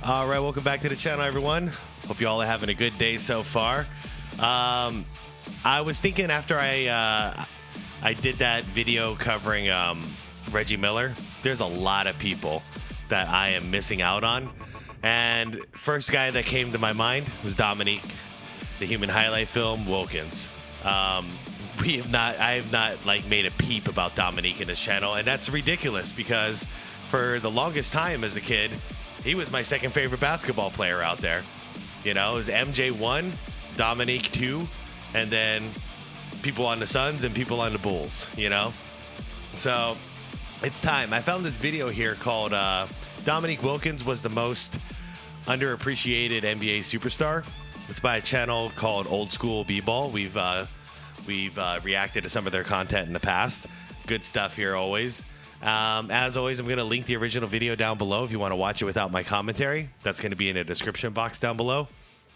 All right, welcome back to the channel, everyone. Hope you all are having a good day so far. I was thinking after I did that video covering Reggie Miller, there's a lot of people that I am missing out on. And first guy that came to my mind was Dominique, the human highlight film, Wilkins. I have not like made a peep about Dominique in this channel, and that's ridiculous because for the longest time as a kid, he was my second favorite basketball player out there. You know, it was MJ 1, Dominique 2, and then people on the Suns and people on the Bulls, you know? So it's time. I found this video here called Dominique Wilkins was the most underappreciated NBA superstar. It's by a channel called Old School B-Ball. We've reacted to some of their content in the past. Good stuff here always. As always, I'm going to link the original video down below if you want to watch it without my commentary. That's going to be in the description box down below.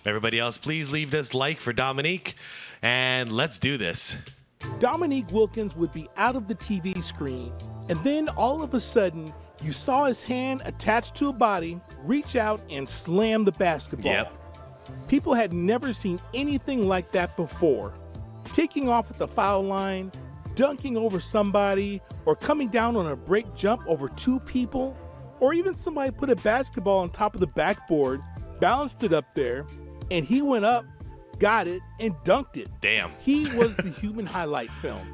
Everybody else, please leave this like for Dominique, and let's do this. Dominique Wilkins would be out of the TV screen, and then all of a sudden, you saw his hand attached to a body, reach out and slam the basketball. Yep. People had never seen anything like that before. Taking off at the foul line, dunking over somebody, or coming down on a break jump over two people, or even somebody put a basketball on top of the backboard, balanced it up there, and he went up, got it, and dunked it. Damn. He was the human highlight film.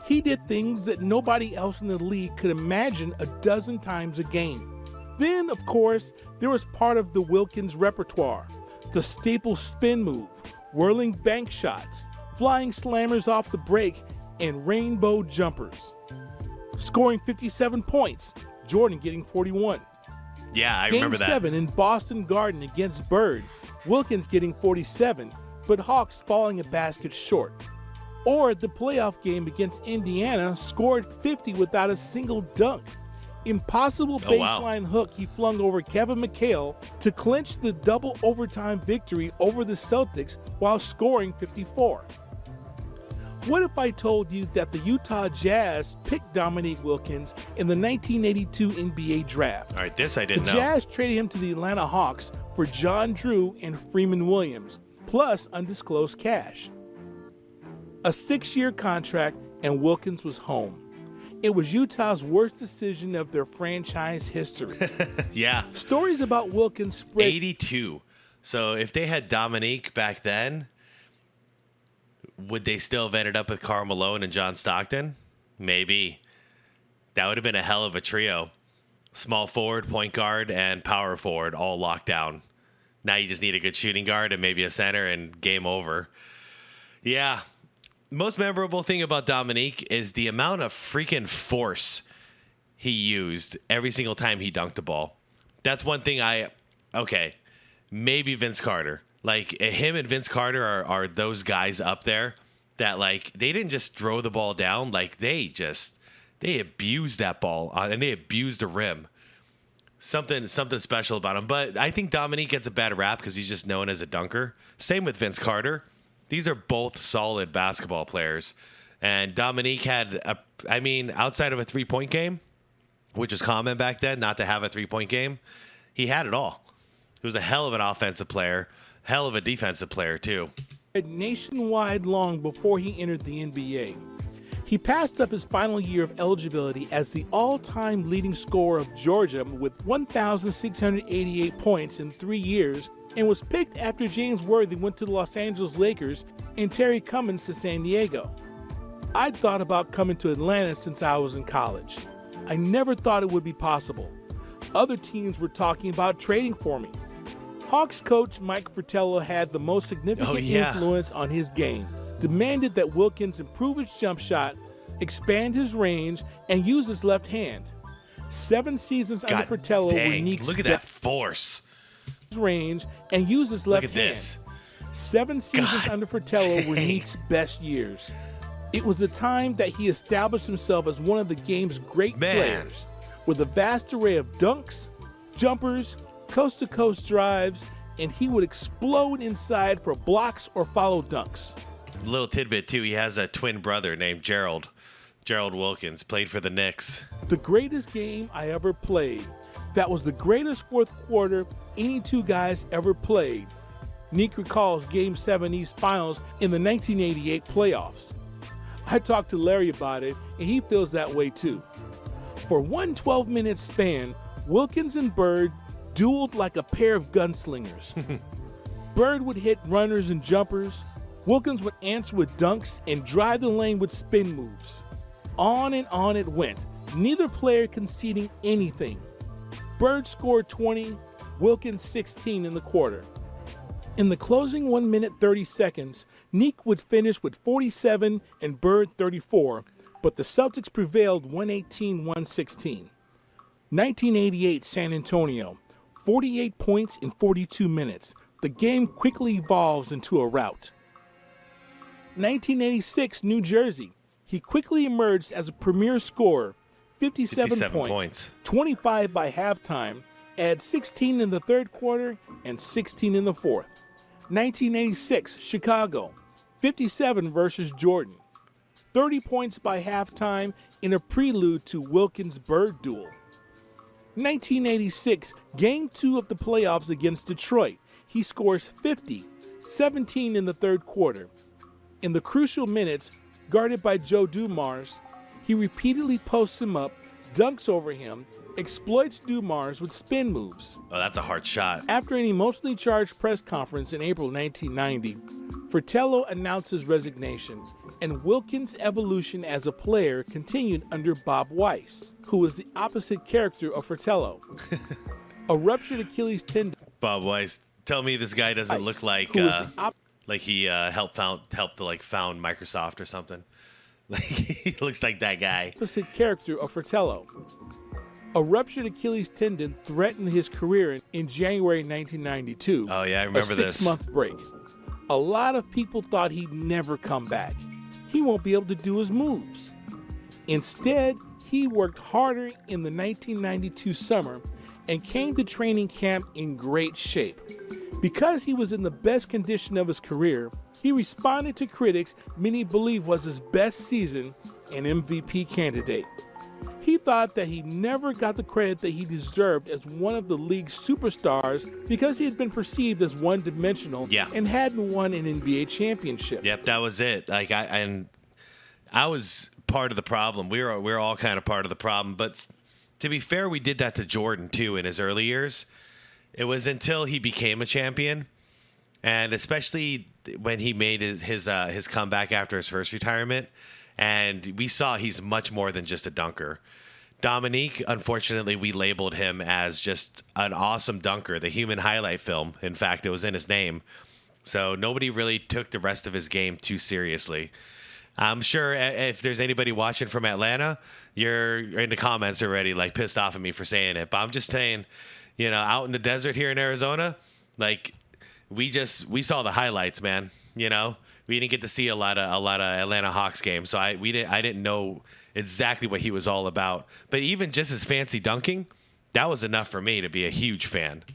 He did things that nobody else in the league could imagine a dozen times a game. Then, of course, there was part of the Wilkins repertoire, the staple spin move, whirling bank shots, flying slammers off the break, and rainbow jumpers. Scoring 57 points, Jordan getting 41. Yeah, I remember that. Game 7 in Boston Garden against Bird, Wilkins getting 47, but Hawks falling a basket short. Or the playoff game against Indiana, scored 50 without a single dunk. Impossible baseline hook he flung over Kevin McHale to clinch the double overtime victory over the Celtics while scoring 54. What if I told you that the Utah Jazz picked Dominique Wilkins in the 1982 NBA draft? All right, this I didn't know. The Jazz traded him to the Atlanta Hawks for John Drew and Freeman Williams, plus undisclosed cash. A 6-year contract, and Wilkins was home. It was Utah's worst decision of their franchise history. Yeah. Stories about Wilkins spread. 82. So if they had Dominique back then, would they still have ended up with Karl Malone and John Stockton? Maybe. That would have been a hell of a trio. Small forward, point guard, and power forward all locked down. Now you just need a good shooting guard and maybe a center and game over. Yeah. Most memorable thing about Dominique is the amount of freaking force he used every single time he dunked the ball. That's one thing okay, maybe Vince Carter. Like, him and Vince Carter are those guys up there that, like, they didn't just throw the ball down. Like, they abused that ball, and they abused the rim. Something special about him. But I think Dominique gets a bad rap because he's just known as a dunker. Same with Vince Carter. These are both solid basketball players. And Dominique had, outside of a three-point game, which was common back then, not to have a three-point game, he had it all. He was a hell of an offensive player. Hell of a defensive player, too. Nationwide long before he entered the NBA. He passed up his final year of eligibility as the all-time leading scorer of Georgia with 1,688 points in 3 years and was picked after James Worthy went to the Los Angeles Lakers and Terry Cummins to San Diego. I'd thought about coming to Atlanta since I was in college. I never thought it would be possible. Other teams were talking about trading for me. Hawks coach Mike Fratello had the most significant influence on his game, demanded that Wilkins improve his jump shot, expand his range, and use his left hand. 7 seasons under Fratello were Nique's look at that force. Range and use his left hand. This. 7 seasons under Fratello were Nique's best years. It was the time that he established himself as one of the game's great players, with a vast array of dunks, jumpers, coast-to-coast drives, and he would explode inside for blocks or follow dunks. Little tidbit, too, he has a twin brother named Gerald Wilkins, played for the Knicks. The greatest game I ever played. That was the greatest fourth quarter any two guys ever played. Nick recalls Game 7 East Finals in the 1988 playoffs. I talked to Larry about it, and he feels that way too. For one 12-minute span, Wilkins and Bird dueled like a pair of gunslingers. Bird would hit runners and jumpers. Wilkins would answer with dunks and drive the lane with spin moves. On and on it went, neither player conceding anything. Bird scored 20, Wilkins 16 in the quarter. In the closing 1 minute 30 seconds, Neek would finish with 47 and Bird 34, but the Celtics prevailed 118-116. 1988 San Antonio, 48 points in 42 minutes. The game quickly evolves into a rout. 1986 New Jersey, he quickly emerged as a premier scorer, 57 points, 25 by halftime, add 16 in the third quarter and 16 in the fourth. 1986 Chicago, 57 versus Jordan, 30 points by halftime in a prelude to Wilkins-Bird duel. 1986 Game 2 of the playoffs against Detroit, he scores 50, 17 in the third quarter. In the crucial minutes, guarded by Joe Dumars, he repeatedly posts him up, dunks over him, exploits Dumars with spin moves. Oh, that's a hard shot. After an emotionally charged press conference in April 1990, Fratello announced his resignation, and Wilkins' evolution as a player continued under Bob Weiss, who was the opposite character of Fratello. A ruptured Achilles tendon. Bob Weiss, tell me this guy doesn't look like he helped found Microsoft or something. Like he looks like that guy. Opposite character of Fratello. A ruptured Achilles tendon threatened his career in January 1992. Oh yeah, I remember this. A 6-month break. A lot of people thought he'd never come back. He won't be able to do his moves. Instead, he worked harder in the 1992 summer and came to training camp in great shape. Because he was in the best condition of his career, he responded to critics many believe was his best season and MVP candidate. He thought that he never got the credit that he deserved as one of the league's superstars because he had been perceived as one-dimensional and hadn't won an NBA championship. Yep, that was it. I was part of the problem. We were all kind of part of the problem. But to be fair, we did that to Jordan too in his early years. It was until he became a champion, and especially when he made his comeback after his first retirement. And we saw he's much more than just a dunker. Dominique, unfortunately, we labeled him as just an awesome dunker, the human highlight film. In fact, it was in his name. So nobody really took the rest of his game too seriously. I'm sure if there's anybody watching from Atlanta, you're in the comments already, like pissed off at me for saying it. But I'm just saying, out in the desert here in Arizona, like we saw the highlights, man. We didn't get to see a lot of Atlanta Hawks games, so I didn't know exactly what he was all about. But even just his fancy dunking, that was enough for me to be a huge fan.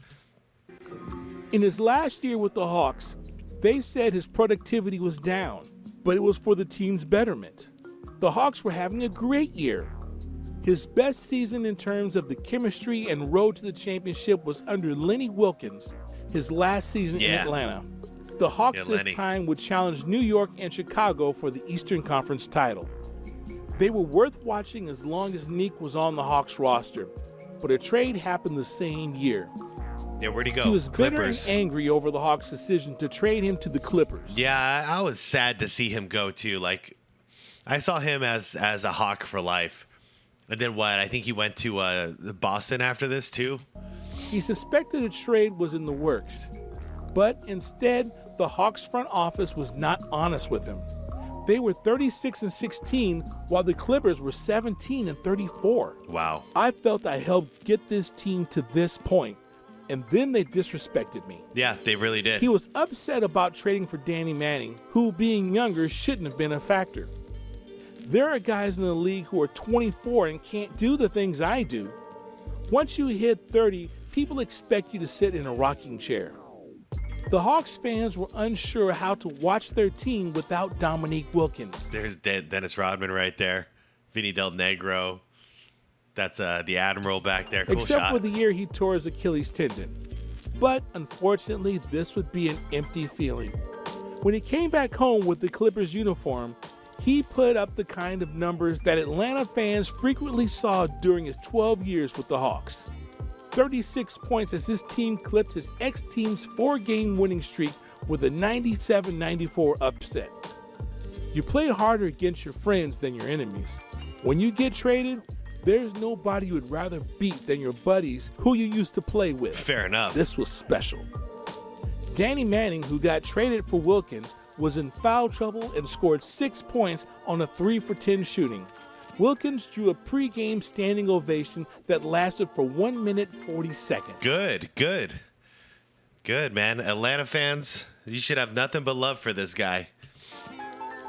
In his last year with the Hawks, they said his productivity was down, but it was for the team's betterment. The Hawks were having a great year. His best season in terms of the chemistry and road to the championship was under Lenny Wilkins, his last season in Atlanta. The Hawks this time would challenge New York and Chicago for the Eastern Conference title. They were worth watching as long as Neek was on the Hawks roster, but a trade happened the same year. Yeah, where'd he go? He was Clippers. bitter and angry over the Hawks' decision to trade him to the Clippers. Yeah, I was sad to see him go too. Like, I saw him as a Hawk for life. And then what? I think he went to Boston after this too. He suspected a trade was in the works, but instead, the Hawks front office was not honest with him. They were 36-16, while the Clippers were 17-34. Wow. I felt I helped get this team to this point, and then they disrespected me. Yeah, they really did. He was upset about trading for Danny Manning, who, being younger, shouldn't have been a factor. There are guys in the league who are 24 and can't do the things I do. Once you hit 30, people expect you to sit in a rocking chair. The Hawks fans were unsure how to watch their team without Dominique Wilkins. There's Dennis Rodman right there. Vinny Del Negro. That's the Admiral back there. Cool Except shot. for the year he tore his Achilles tendon. But unfortunately, this would be an empty feeling. When he came back home with the Clippers uniform, he put up the kind of numbers that Atlanta fans frequently saw during his 12 years with the Hawks. 36 points as his team clipped his ex-team's 4-game winning streak with a 97-94 upset. You play harder against your friends than your enemies. When you get traded, there's nobody you would rather beat than your buddies who you used to play with. Fair enough. This was special. Danny Manning, who got traded for Wilkins, was in foul trouble and scored 6 points on a 3-for-10 shooting. Wilkins drew a pregame standing ovation that lasted for 1 minute 40 seconds. Good, man. Atlanta fans, you should have nothing but love for this guy.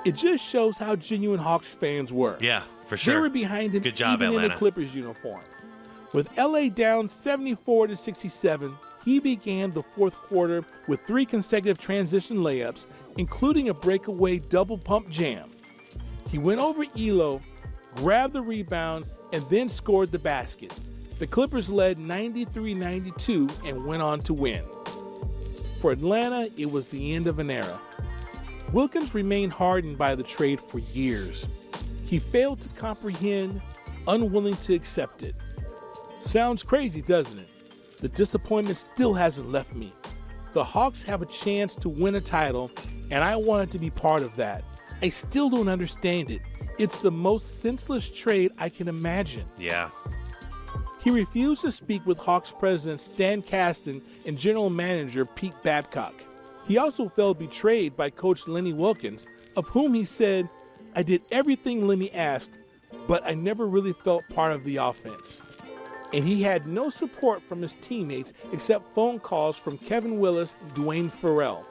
It just shows how genuine Hawks fans were. Yeah, for sure. They were behind him. Good job, even Atlanta. in the Clippers uniform. With LA down 74-67, he began the fourth quarter with 3 consecutive transition layups, including a breakaway double pump jam. He went over Elo, grabbed the rebound, and then scored the basket. The Clippers led 93-92 and went on to win. For Atlanta, it was the end of an era. Wilkins remained hardened by the trade for years. He failed to comprehend, unwilling to accept it. Sounds crazy, doesn't it? The disappointment still hasn't left me. The Hawks have a chance to win a title, and I wanted to be part of that. I still don't understand it. It's the most senseless trade I can imagine. Yeah. He refused to speak with Hawks president Stan Kasten and general manager Pete Babcock. He also felt betrayed by coach Lenny Wilkins, of whom he said, "I did everything Lenny asked, but I never really felt part of the offense." And he had no support from his teammates except phone calls from Kevin Willis and Dwayne Farrell.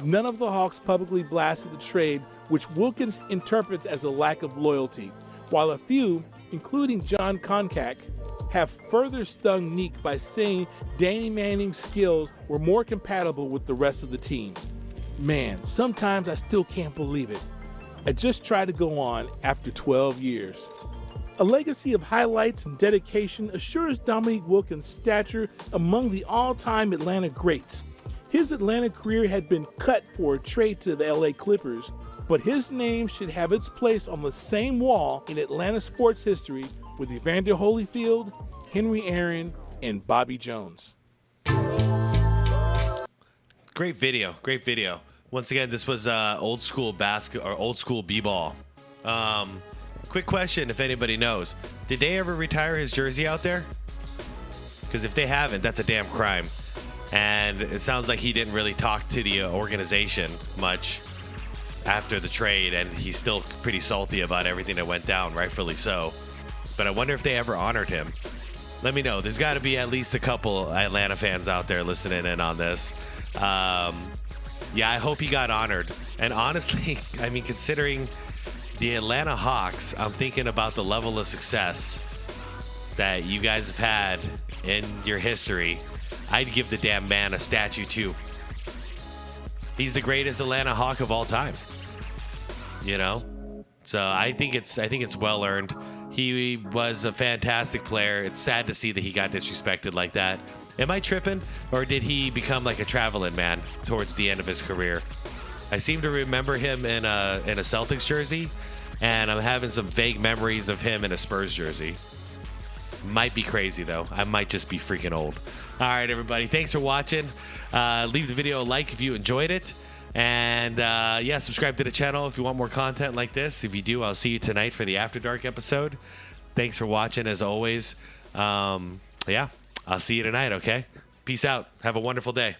None of the Hawks publicly blasted the trade, which Wilkins interprets as a lack of loyalty, while a few, including John Koncak, have further stung Neek by saying Danny Manning's skills were more compatible with the rest of the team. Man, sometimes I still can't believe it. I just try to go on after 12 years. A legacy of highlights and dedication assures Dominique Wilkins' stature among the all-time Atlanta greats. His Atlanta career had been cut for a trade to the LA Clippers, but his name should have its place on the same wall in Atlanta sports history with Evander Holyfield, Henry Aaron, and Bobby Jones. Great video. Once again, this was old school basket or old school b-ball. Quick question, if anybody knows, did they ever retire his jersey out there? Because if they haven't, that's a damn crime. And it sounds like he didn't really talk to the organization much after the trade, and he's still pretty salty about everything that went down, rightfully so. But I wonder if they ever honored him. Let me know. There's got to be at least a couple Atlanta fans out there listening in on this. Yeah, I hope he got honored. And honestly, I mean, considering the Atlanta Hawks, I'm thinking about the level of success that you guys have had in your history. I'd give the damn man a statue too. He's the greatest Atlanta Hawk of all time. You know? So I think it's well earned. He was a fantastic player. It's sad to see that he got disrespected like that. Am I tripping, or did he become like a traveling man towards the end of his career? I seem to remember him in a Celtics jersey, and I'm having some vague memories of him in a Spurs jersey. Might be crazy though. I might just be freaking old. All right, everybody. Thanks for watching. Leave the video a like if you enjoyed it. And yeah, subscribe to the channel if you want more content like this. If you do, I'll see you tonight for the After Dark episode. Thanks for watching as always. Yeah, I'll see you tonight, okay? Peace out. Have a wonderful day.